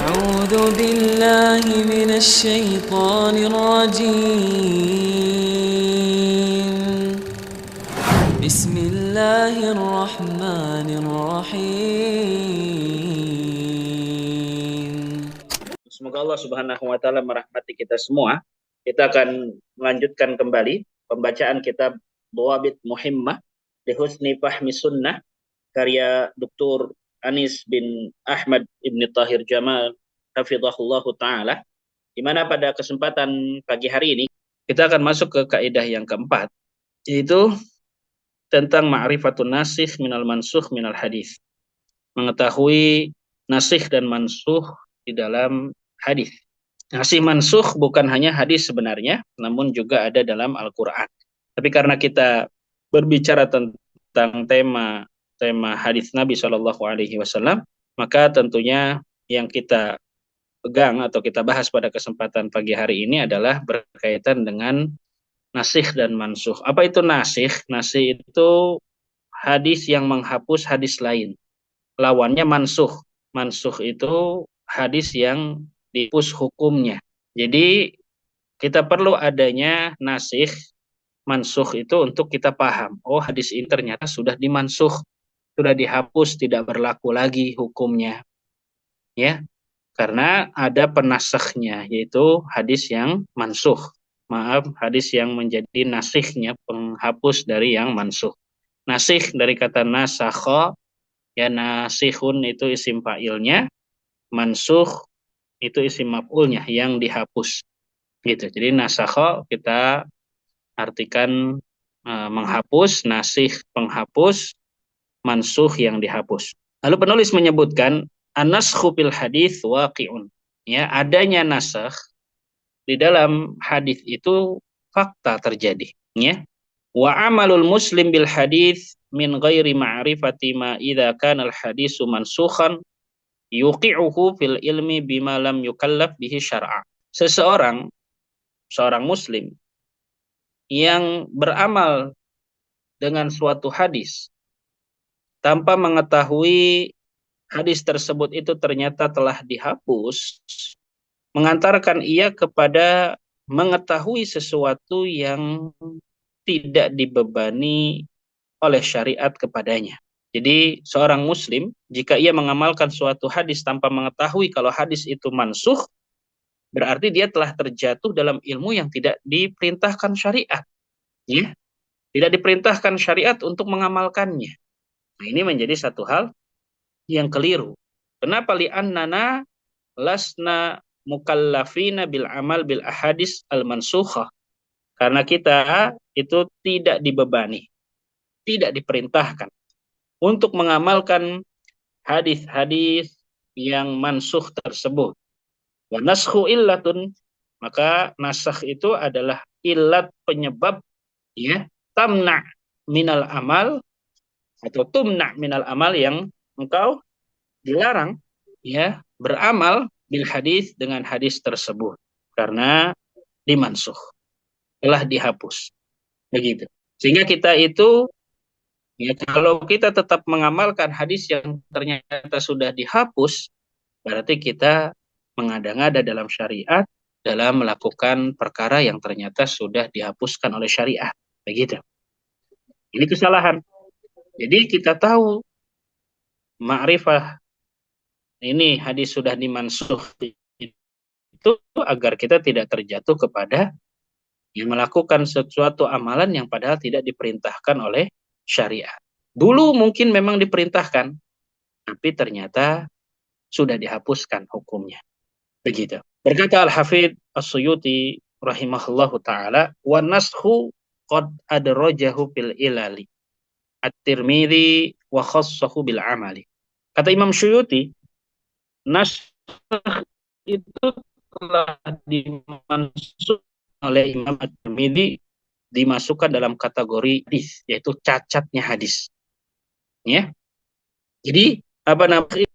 أعوذ بالله من الشيطان الرجيم بسم الله الرحمن الرحيم. Semoga Allah Subhanahu wa taala merahmati kita semua. Kita akan melanjutkan kembali pembacaan kitab Dhawabit Muhimmah li Husni Fahmi Sunnah karya Dr. Anis bin Ahmad Ibn Tahir Jamal hafizahullahu taala, di mana pada kesempatan pagi hari ini kita akan masuk ke kaidah yang keempat, yaitu tentang ma'rifatun nasikh minal mansukh minal hadis. Mengetahui nasikh dan mansukh di dalam hadis. Nasikh mansukh bukan hanya hadis sebenarnya, namun juga ada dalam Al-Qur'an. Tapi karena kita berbicara tentang tema hadis Nabi SAW, maka tentunya yang kita pegang atau kita bahas pada kesempatan pagi hari ini adalah berkaitan dengan nasikh dan mansukh. Apa itu nasikh? Nasikh itu hadis yang menghapus hadis lain. Lawannya mansukh. Mansukh itu hadis yang dihapus hukumnya. Jadi kita perlu adanya nasikh, mansukh itu untuk kita paham. Oh, hadis ini ternyata sudah dimansukh, sudah dihapus, tidak berlaku lagi hukumnya. Ya, karena ada penasakhnya, yaitu hadis yang mansukh. Hadis yang menjadi nasikhnya, penghapus dari yang mansukh. Nasikh dari kata nasakha, ya nasikhun itu isim fa'ilnya, mansukh itu isim maf'ulnya yang dihapus. Gitu. Jadi nasakha kita artikan menghapus, nasikh penghapus, mansukh yang dihapus. Lalu penulis menyebutkan an-naskhu fil hadis waqi'un. Ya, adanya nasakh di dalam hadis itu fakta terjadi, ya. Wa amalul muslim bil hadis min ghairi ma'rifati ma idza kana al hadisu mansukhan yuqi'uhu fil ilmi bima lam yukallaf bihi syar'a. Seorang muslim yang beramal dengan suatu hadis tanpa mengetahui hadis tersebut itu ternyata telah dihapus, mengantarkan ia kepada mengetahui sesuatu yang tidak dibebani oleh syariat kepadanya. Jadi seorang muslim jika ia mengamalkan suatu hadis tanpa mengetahui kalau hadis itu mansukh, berarti dia telah terjatuh dalam ilmu yang tidak diperintahkan syariat. Ya, tidak diperintahkan syariat untuk mengamalkannya. Nah, ini menjadi satu hal yang keliru. Kenapa? Li'annana lasna mukallafina bil amal bil ahadis al mansukhah. Karena kita itu tidak dibebani, tidak diperintahkan untuk mengamalkan hadis-hadis yang mansukh tersebut. Wa naskhu illatun, maka nasakh itu adalah illat, penyebab, ya, tamna minal amal atau tumna minal amal, yang engkau dilarang, ya, beramal bil hadis dengan hadis tersebut karena dimansukh, telah dihapus. Begitu. Sehingga kita itu, ya, kalau kita tetap mengamalkan hadis yang ternyata sudah dihapus, berarti kita mengada-ngada dalam syariat, dalam melakukan perkara yang ternyata sudah dihapuskan oleh syariat. Begitu. Ini kesalahan. Jadi kita tahu ma'rifah ini hadis sudah dimansukh itu agar kita tidak terjatuh kepada yang melakukan sesuatu amalan yang padahal tidak diperintahkan oleh syariat. Dulu mungkin memang diperintahkan, tapi ternyata sudah dihapuskan hukumnya. Begitu. Berkata Al-Hafidz As-Suyuti rahimahullahu taala, wa naskhu qad adrajahu fil ilali at-Tirmidzi wa khassahu bil amali. Kata Imam Suyuti, naskh itu telah dimasuk oleh Imam At-Tirmidzi, dimasukkan dalam kategori hadis, yaitu cacatnya hadis. Ya. Jadi apa namanya?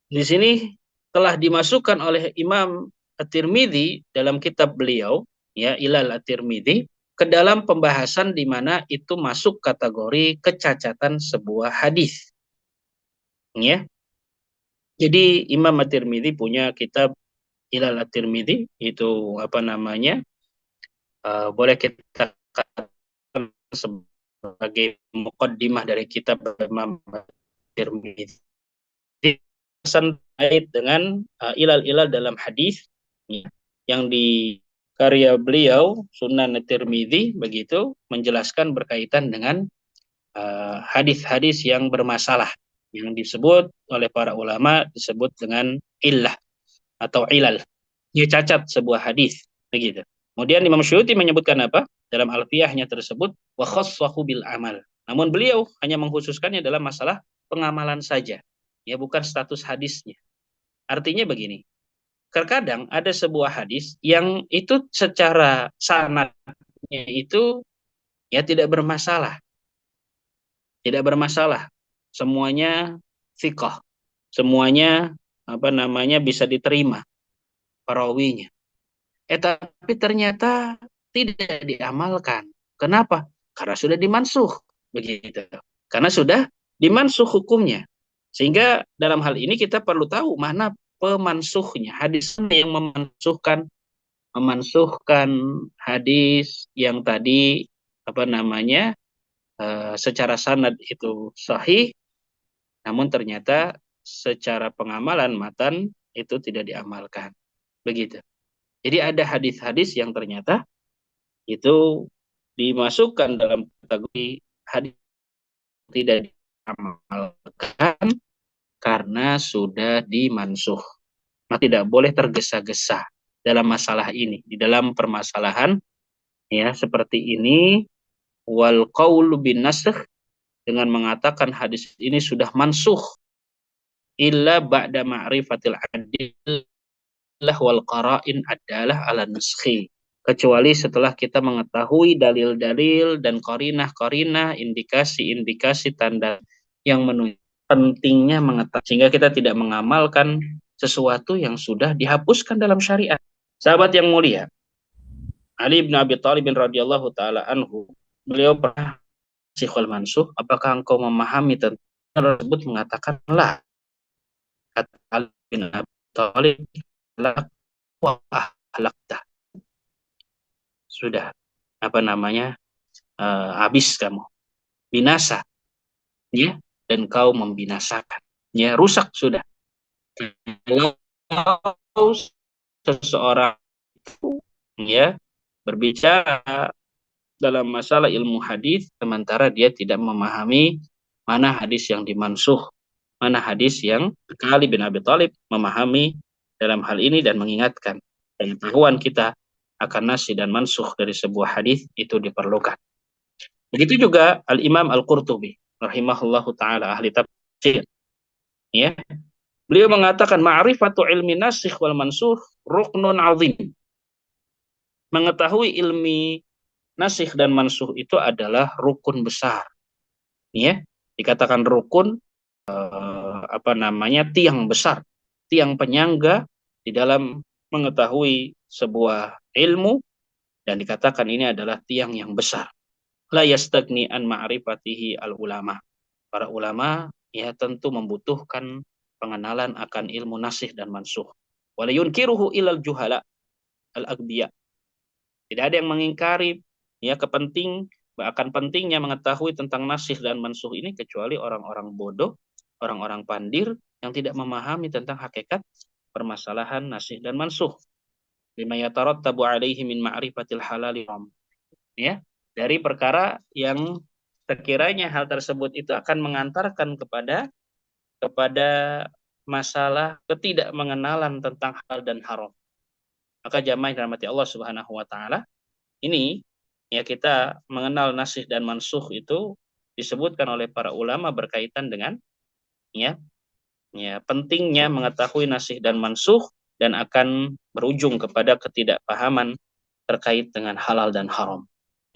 Di sini telah dimasukkan oleh Imam At-Tirmidzi dalam kitab beliau, ya, Ilal At-Tirmidzi, ke dalam pembahasan di mana itu masuk kategori kecacatan sebuah hadis. Ya. Jadi Imam At-Tirmidzi punya kitab Ilal At-Tirmidzi, itu apa namanya? Boleh kita katakan sebagai muqaddimah dari kitab Imam At-Tirmidzi. Pesan terkait dengan ilal-ilal dalam hadis, ya, yang di karya beliau Sunan At-Tirmidzi begitu menjelaskan berkaitan dengan hadis-hadis yang bermasalah yang disebut oleh para ulama disebut dengan illah atau ilal. Dia cacat sebuah hadis begitu. Kemudian Imam Syuuti menyebutkan apa? Dalam alfiyahnya tersebut wa khassahu bil amal. Namun beliau hanya mengkhususkannya dalam masalah pengamalan saja. Ya, bukan status hadisnya. Artinya begini, terkadang ada sebuah hadis yang itu secara sanadnya itu ya tidak bermasalah, tidak bermasalah. Semuanya thiqah, semuanya apa namanya bisa diterima perawinya. Tapi ternyata tidak diamalkan. Kenapa? Karena sudah dimansuh, begitu. Karena sudah dimansuh hukumnya. Sehingga dalam hal ini kita perlu tahu mana pemansuhnya, hadis yang memansuhkan hadis yang tadi apa namanya secara sanad itu sahih, namun ternyata secara pengamalan matan itu tidak diamalkan, begitu. Jadi ada hadis-hadis yang ternyata itu dimasukkan dalam kategori hadis tidak diamalkan karena sudah dimansuh. Nah, tidak boleh tergesa-gesa dalam masalah ini, di dalam permasalahan ya seperti ini. Wal qaulu bin nasakh, dengan mengatakan hadis ini sudah mansuh, illa ba'da ma'rifatil adillah wal qara'in adalah ala naskhi, kecuali setelah kita mengetahui dalil-dalil dan qarinah-qarinah, indikasi-indikasi tanda yang menunjukkan pentingnya mengetahui, sehingga kita tidak mengamalkan sesuatu yang sudah dihapuskan dalam syariat. Sahabat yang mulia, Ali bin Abi Thalib radhiyallahu taala anhu, beliau pernah Syekhul Mansuh, apakah engkau memahami tentang tersebut? Mengatakan lah. Kata Ali bin Abi Thalib, wa ahlakta, sudah apa namanya habis kamu, binasa ya, dan kau membinasakan ya, rusak sudah. Kalau seseorang ya berbicara dalam masalah ilmu hadis sementara dia tidak memahami mana hadis yang dimansuh, mana hadis yang Ali bin Abi Thalib memahami dalam hal ini dan mengingatkan pengetahuan kita akan nasih dan mansuh dari sebuah hadis itu diperlukan. Begitu juga Al-Imam Al-Qurtubi rahimahullahu taala, ahli tafsir, ya. Beliau mengatakan ma'rifatu ilmi nasikh wal mansuh ruknun azim. Mengetahui ilmi nasikh dan mansuh itu adalah rukun besar. Ya, dikatakan rukun apa namanya tiang besar, tiang penyangga di dalam mengetahui sebuah ilmu, dan dikatakan ini adalah tiang yang besar. La yastagni an ma'rifatihi al ulama. Para ulama ya tentu membutuhkan pengenalan akan ilmu nasikh dan mansuh. Wala yunkiruhu ilal juhala al agbiya. Tidak ada yang mengingkari ya akan pentingnya mengetahui tentang nasikh dan mansuh ini kecuali orang-orang bodoh, orang-orang pandir yang tidak memahami tentang hakikat permasalahan nasikh dan mansuh. Bima yatarattabu alaihi min ma'rifatil halali, ya, dari perkara yang sekiranya hal tersebut itu akan mengantarkan kepada masalah ketidakmengenalan tentang halal dan haram. Maka jamaah yang dirahmati Allah Subhanahu wa taala, ini ya kita mengenal nasikh dan mansuh itu disebutkan oleh para ulama berkaitan dengan ya pentingnya mengetahui nasikh dan mansuh, dan akan berujung kepada ketidakpahaman terkait dengan halal dan haram.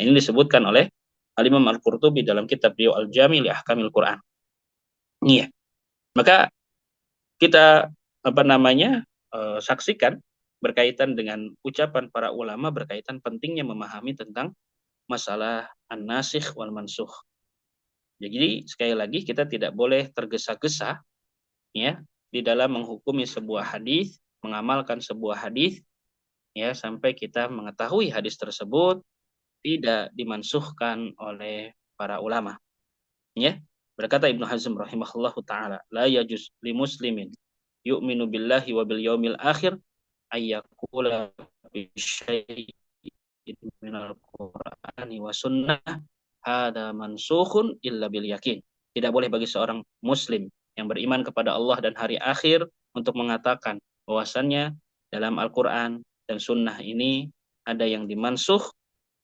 Ini disebutkan oleh Al-Imam Al-Qurtubi dalam kitab beliau Al-Jami' li Ahkamil Quran. Iya. Maka kita apa namanya saksikan berkaitan dengan ucapan para ulama berkaitan pentingnya memahami tentang masalah an-nasikh wal mansuh. Jadi sekali lagi kita tidak boleh tergesa-gesa ya di dalam menghukumi sebuah hadis, mengamalkan sebuah hadis, ya, sampai kita mengetahui hadis tersebut tidak dimansuhkan oleh para ulama. Ya, berkata Ibnu Hazm rahimahullahu taala, la yajuz li muslimin yu'minu billahi wa bil yaumil akhir ayyakula bi syai'in minal qur'ani wa sunnah hada mansukhun illa bil yakin. Tidak boleh bagi seorang muslim yang beriman kepada Allah dan hari akhir untuk mengatakan bahwasannya dalam Al-Qur'an dan sunnah ini ada yang dimansuh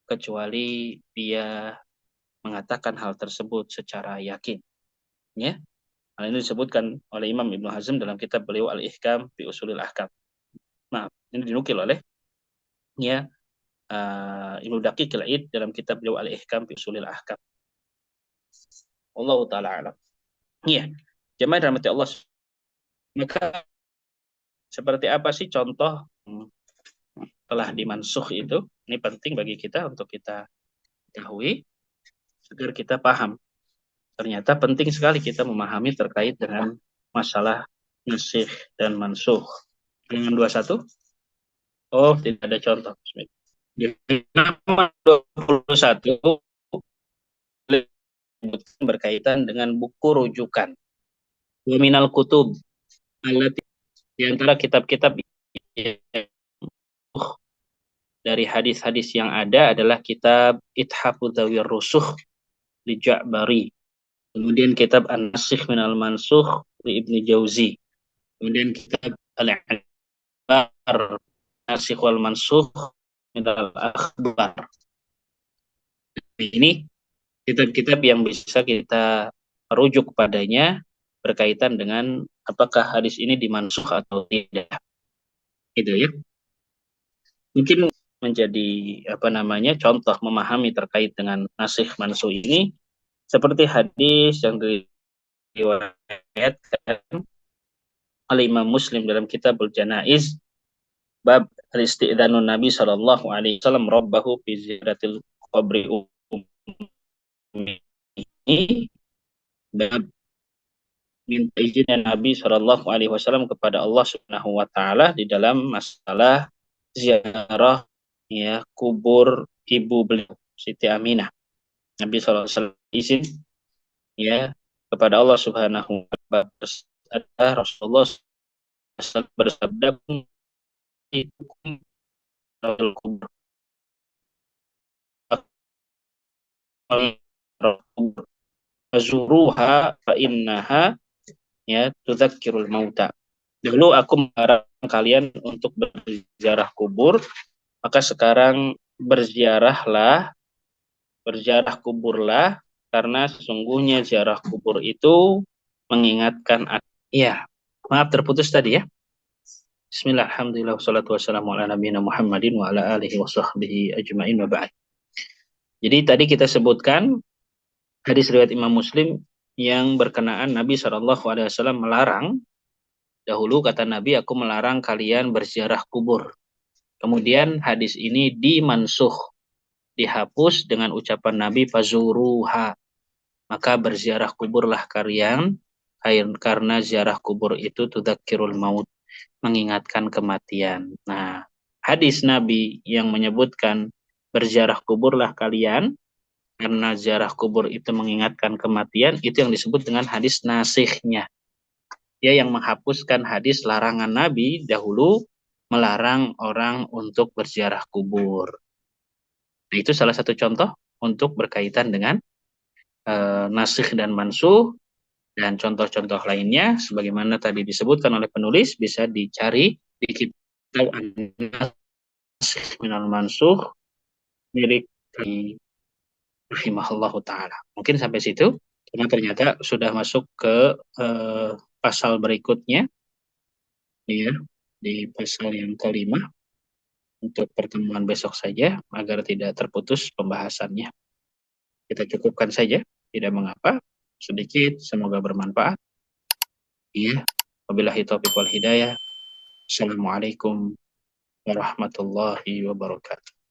kecuali dia mengatakan hal tersebut secara yakin. Ya. Hal ini disebutkan oleh Imam Ibnu Hazm dalam kitab beliau Al-Ihkam fi Ushulil Ahkam. Nah, ini dinukil oleh ya Ibnu Daqiq Al-Id dalam kitab beliau Al-Ihkam fi Ushulil Ahkam. Allah taala alam. Iya. Jemaah rahmati Allah. Maka seperti apa sih contoh telah dimansuh itu? Ini penting bagi kita untuk kita ketahui agar kita paham. Ternyata penting sekali kita memahami terkait dengan masalah nasikh dan mansuh. Dengan 21? Oh, tidak ada contoh. Di halaman 21 berkaitan dengan buku rujukan. Wa minal kutub allati, di antara kitab-kitab dari hadis-hadis yang ada adalah kitab Ithhafu Dzawir Rusuh li Ja'bari. Kemudian kitab An-Nasikh minal Mansukh li Ibnu Jauzi. Kemudian kitab Al-Akhbar Nasikh wal Mansukh minal Akhbar. Ini kitab-kitab yang bisa kita rujuk padanya berkaitan dengan apakah hadis ini dimansuh atau tidak. Itu ya. Mungkin menjadi contoh memahami terkait dengan nasikh mansuh ini seperti hadis yang diriwayatkan oleh Imam Muslim dalam Kitabul Janaiz bab isti'dzanun Nabi sallallahu alaihi wasallam rabbahu fi ziyaratil qabri ini, bab minta izinnya Nabi sallallahu alaihi wasallam kepada Allah Subhanahu wa taala di dalam masalah ziarah ya kubur ibu beliau Siti Aminah. Nabi sallallahu alaihi wasallam izin ya kepada Allah Subhanahu wa taala. Rasulullah bersabda kubur azuruha fa innaha ya tudzakirul mauta. Dulu aku melarang kalian untuk berziarah kubur, maka sekarang berziarah kuburlah, karena sesungguhnya ziarah kubur itu mengingatkan. Ya, maaf terputus tadi ya. Bismillah, alhamdulillah, wassalatu wassalamu ala nabiyina Muhammadin wa ala alihi wa sahbihi ajma'in wa ba'd. Jadi tadi kita sebutkan hadis riwayat Imam Muslim yang berkenaan Nabi SAW melarang. Dahulu kata Nabi, aku melarang kalian berziarah kubur. Kemudian hadis ini dimansuh, dihapus dengan ucapan Nabi fazuruha. Maka berziarah kuburlah kalian, karena ziarah kubur itu tudzakirul maut, mengingatkan kematian. Nah, hadis Nabi yang menyebutkan berziarah kuburlah kalian karena ziarah kubur itu mengingatkan kematian, itu yang disebut dengan hadis nasikhnya. Dia yang menghapuskan hadis larangan Nabi dahulu melarang orang untuk berziarah kubur. Nah, itu salah satu contoh untuk berkaitan dengan nasikh dan mansuh, dan contoh-contoh lainnya sebagaimana tadi disebutkan oleh penulis bisa dicari di kitab An-Nasikh minal Mansukh milik rahimahullahu ta'ala. Mungkin sampai situ, karena ternyata sudah masuk ke pasal berikutnya, ya, di pasal yang kelima, untuk pertemuan besok saja, agar tidak terputus pembahasannya. Kita cukupkan saja, tidak mengapa, sedikit, semoga bermanfaat. Ya, wabillahi taufiq wal hidayah. Assalamualaikum warahmatullahi wabarakatuh.